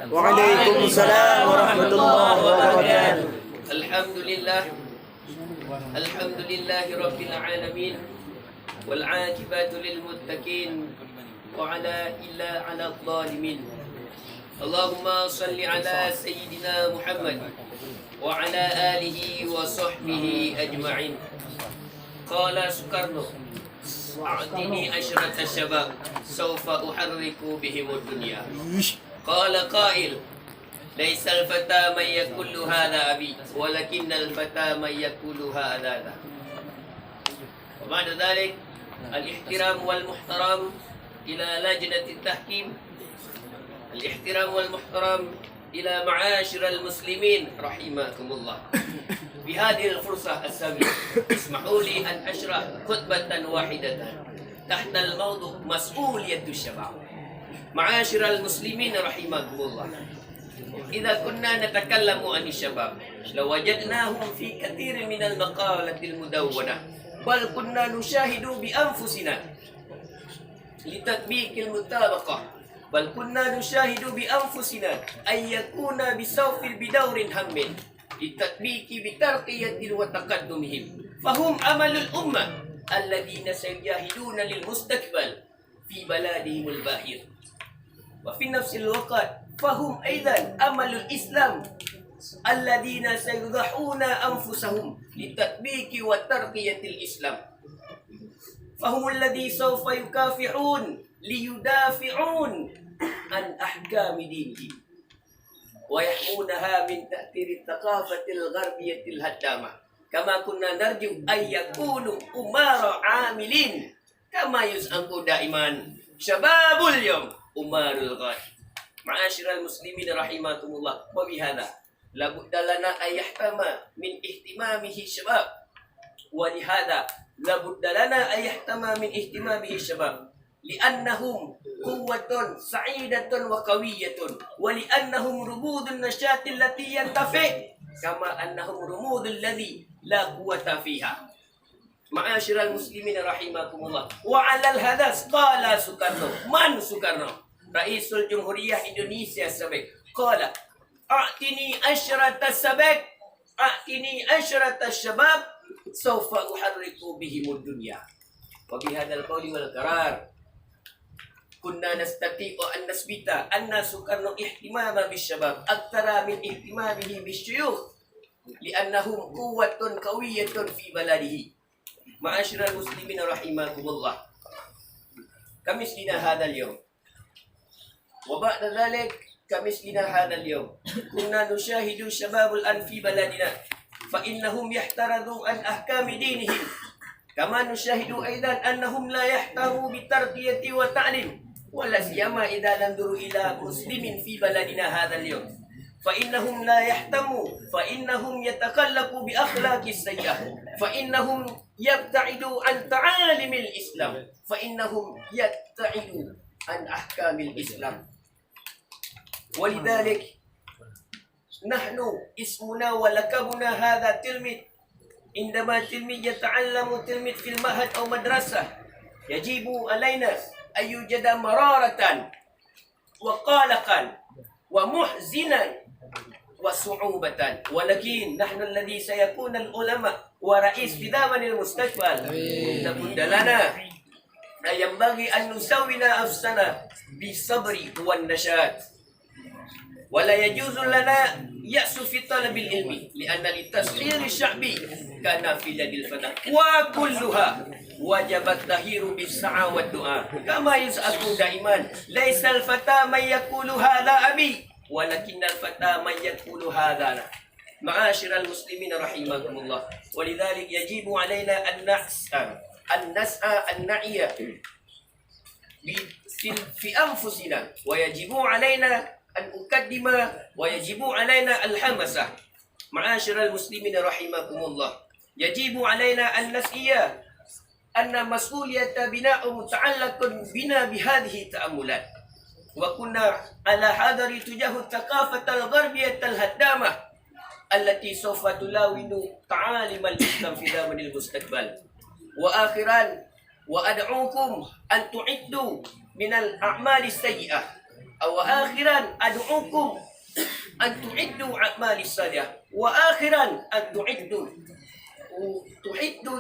Waalaikumsalam warahmatullahi wabarakatuh. Alhamdulillahi Rabbil Alamin. Wal aqibatu lil muttaqin. Wa ala illa ala dhalimin. Allahumma salli ala Sayyidina Muhammad wa ala alihi wa sahbihi ajma'in. Qala Sukarno, a'tini ashrata syabab sawfa uharriku bihimud dunya. Qala qail, laysa al-fata man yaqulu hadha abi walakinna al-fata man yaqulu hadha. Wa ba'da dhalik al-ihtiram wal muhtaram ila lajnati at-tahkim, al-ihtiram wal muhtaram ila ma'ashir al-muslimin rahimakumullah. بهذه الفرصة السابقة اسمحوا لي أن أشرح خطبة واحدة تحت الموضوع مسؤولية الشباب. معاشر المسلمين رحمكم الله، إذا كنا نتكلم عن الشباب لوجدناهم في كثير من المقالات المدونة، بل كنا نشاهد بأنفسنا لتطبيق المطابقة، بل كنا نشاهد بأنفسنا أن يكون بسوف بدور هم للتطبيق بترقية وتقدمهم، فهم أمل الأمة الذين سيجاهدون للمستقبل في بلادهم الباهر. وفي نفس الوقت فهم أيضا أمل الإسلام الذين سيضحون أنفسهم لتطبيق وترقية الإسلام، فهم الذين سوف يكافحون ليدافعون عن أحكام دينهم ويحمونها من تأثير الثقافة الغربية الهدامة، كما كنا نرجو أن يكونوا أمراء عاملين كما يزعم دائما شباب اليوم أمار الغد. معاشر المسلمين رحمكم الله، وبهذا لابد لنا أن يهتم من اهتمامه الشباب، ولهذا لابد لنا أن يهتم من اهتمامه الشباب لأنهم قوة سعيدة وقوية، ولأنهم رموز النشاط التي ينتفع، كما أنهم رموز الذي لا قوة فيها. معاشر المسلمين رحمكم الله، وعلى الهدف قال سوكارنو، من سوكارنو؟ رئيس الجمهورية إندونيسيا السابق، قال أعطني عشرة السبق، أعطني عشرة الشباب سوف أحرك بهم الدنيا. وبهذا القول والقرار كنا نستطيع أن نثبت أن سوكارنو اهتمام بالشباب أكثر من اهتمامه بالشيوخ، لأنهم قوة قوية في بلده. معاشر المسلمين رحمكم الله، كمثلنا هذا اليوم وبعد ذلك كمثلنا هذا اليوم كنا نشاهد الشباب الآن في بلدنا فإنهم يحترزوا عن أحكام دينهم، كما نشاهد أيضا أنهم لا يحتروا بالتربية والتعليم، ولا سيما إذا ننظر إلى مسلم في بلدنا هذا اليوم فإنهم لا يهتموا، فإنهم يتخلقوا بأخلاق السيئة، فإنهم يبتعدوا عن تعاليم الإسلام، فإنهم يبتعدوا عن أحكام الإسلام. ولذلك نحن اسمنا ولقبنا هذا تلميذ. عندما تلميذ يتعلم تلميذ في المعهد أو مدرسة يجب علينا أن يوجد مرارة وقلقا ومحزنا وصعوبة، ولكن نحن الذي سيكون العلماء ورئيس في زمن المستقبل لابد لنا أن ينبغي أن نسوي أنفسنا بالصبر والنشاط، ولا يجوز لنا يأس في طلب العلم، لأن للتسخير الشعبي كنافلة الفتى وكلها وجب التطهير بالسعي والدعاء، كما يسأل دائما ليس الفتى من يقول هذا أبي ولكن الفتى من يقول هذا أنا. معاشر المسلمين رحمكم الله، ولذلك يجب علينا أن نسعى أن نعي في أنفسنا، ويجب علينا أن أقدم ويجب علينا الحماسة. معاشر المسلمين رحمكم الله، يجب علينا أن نسعي أن مسؤولية بناء متعلق بنا بهذه التأملات، وكنا على حذر تجاه الثقافة الغربية الهدامة التي سوف تلاون تعاليم الإسلام في زمن المستقبل. وآخرا وأدعوكم أن تعدوا من الأعمال السيئة وآخرا أدعوكم أن تعدوا أعمال الصالحة وآخرا أن تعدوا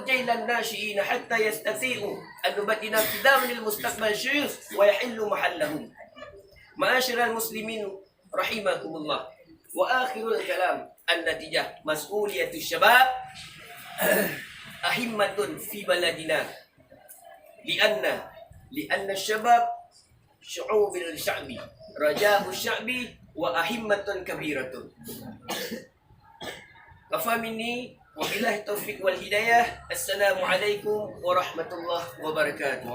جيل الناشئين حتى يستطيعوا أن نبدل اقتدام للمستقبل شيوخ ويحلوا محلهم. معاشر المسلمين رحمكم الله. وآخر الكلام النتيجة مسؤولية الشباب أهمة في بلدنا لأن الشباب شعوب الشعب رجاء الشعب وأهمة كبيرة. كفى مني وبالله التوفيق والهداية. السلام عليكم ورحمة الله وبركاته.